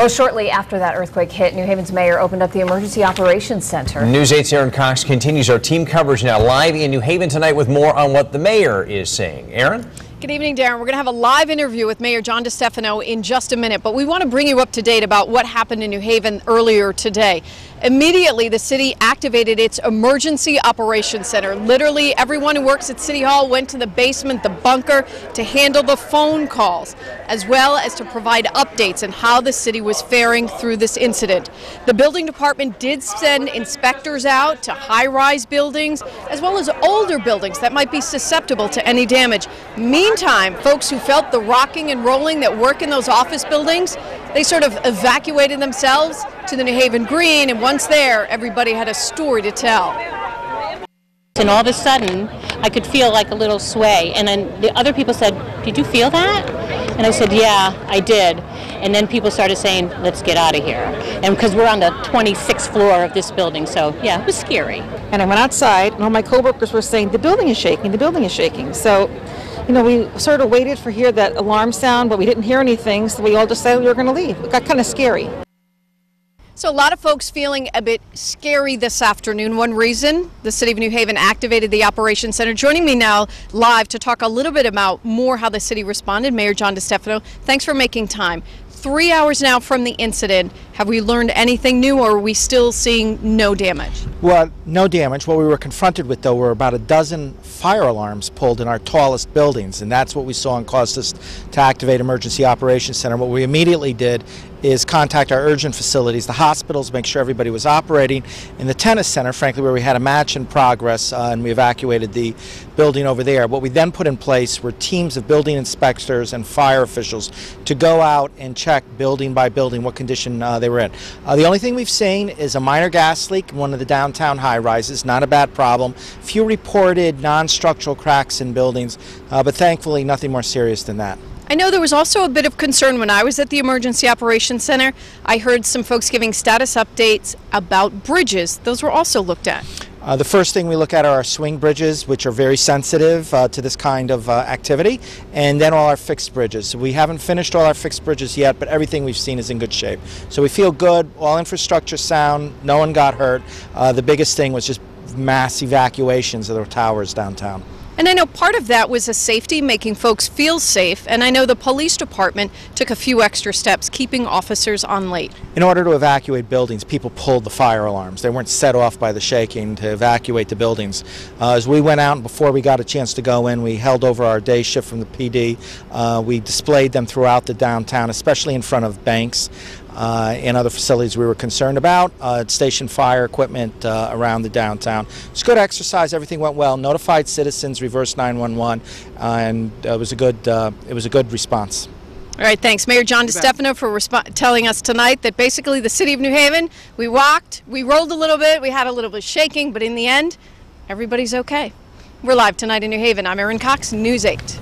Well, shortly after that earthquake hit, New Haven's mayor opened up the Emergency Operations Center. News 8's Aaron Cox continues our team coverage now live in New Haven tonight with more on what the mayor is saying. Aaron? Good evening, Darren. We're going to have a live interview with Mayor John DeStefano in just a minute, but we want to bring you up to date about what happened in New Haven earlier today. Immediately, the city activated its Emergency Operations Center. Literally, everyone who works at City Hall went to the basement, the bunker, to handle the phone calls, as well as to provide updates on how the city was faring through this incident. The building department did send inspectors out to high-rise buildings, as well as older buildings that might be susceptible to any damage. Meantime, folks who felt the rocking and rolling that work in those office buildings, they sort of evacuated themselves to the New Haven Green, and once there, everybody had a story to tell. And all of a sudden, I could feel like a little sway, and then the other people said, "Did you feel that?" And I said, "Yeah, I did." And then people started saying, "Let's get out of here." And because we're on the 26th floor of this building, so yeah, it was scary. And I went outside, and all my coworkers were saying, "The building is shaking, the building is shaking." So, you know, we sort of waited for hear that alarm sound, but we didn't hear anything, so we all decided we were going to leave. It got kind of scary. So a lot of folks feeling a bit scary this afternoon. One reason, the City of New Haven activated the Operations Center. Joining me now live to talk a little bit about more how the city responded, Mayor John DeStefano. Thanks for making time. 3 hours now from the incident. Have we learned anything new, or are we still seeing no damage? Well, no damage. What we were confronted with, though, were about a dozen fire alarms pulled in our tallest buildings, and that's what we saw and caused us to activate Emergency Operations Center. What we immediately did is contact our urgent facilities, the hospitals, make sure everybody was operating, and the tennis center, frankly, where we had a match in progress, and we evacuated the building over there. What we then put in place were teams of building inspectors and fire officials to go out and check building by building what condition they were in. The only thing we've seen is a minor gas leak in one of the downtown high-rises, not a bad problem. Few reported non-structural cracks in buildings, but thankfully nothing more serious than that. I know there was also a bit of concern when I was at the Emergency Operations Center. I heard some folks giving status updates about bridges. Those were also looked at. The first thing we look at are our swing bridges, which are very sensitive to this kind of activity, and then all our fixed bridges. We haven't finished all our fixed bridges yet, but everything we've seen is in good shape. So we feel good, all infrastructure sound, no one got hurt. The biggest thing was just mass evacuations of the towers downtown. And I know part of that was a safety, making folks feel safe, and I know the police department took a few extra steps, keeping officers on late. In order to evacuate buildings, people pulled the fire alarms. They weren't set off by the shaking to evacuate the buildings. As we went out, and before we got a chance to go in, we held over our day shift from the PD. We displayed them throughout the downtown, especially in front of banks and other facilities we were concerned about. Stationed fire equipment around the downtown. It's good exercise. Everything went well. Notified citizens, reversed 911, and it was a good response. All right, thanks, Mayor John DeStefano, for telling us tonight that basically the City of New Haven, we walked, we rolled a little bit, we had a little bit of shaking, but in the end, everybody's okay. We're live tonight in New Haven. I'm Aaron Cox, News 8.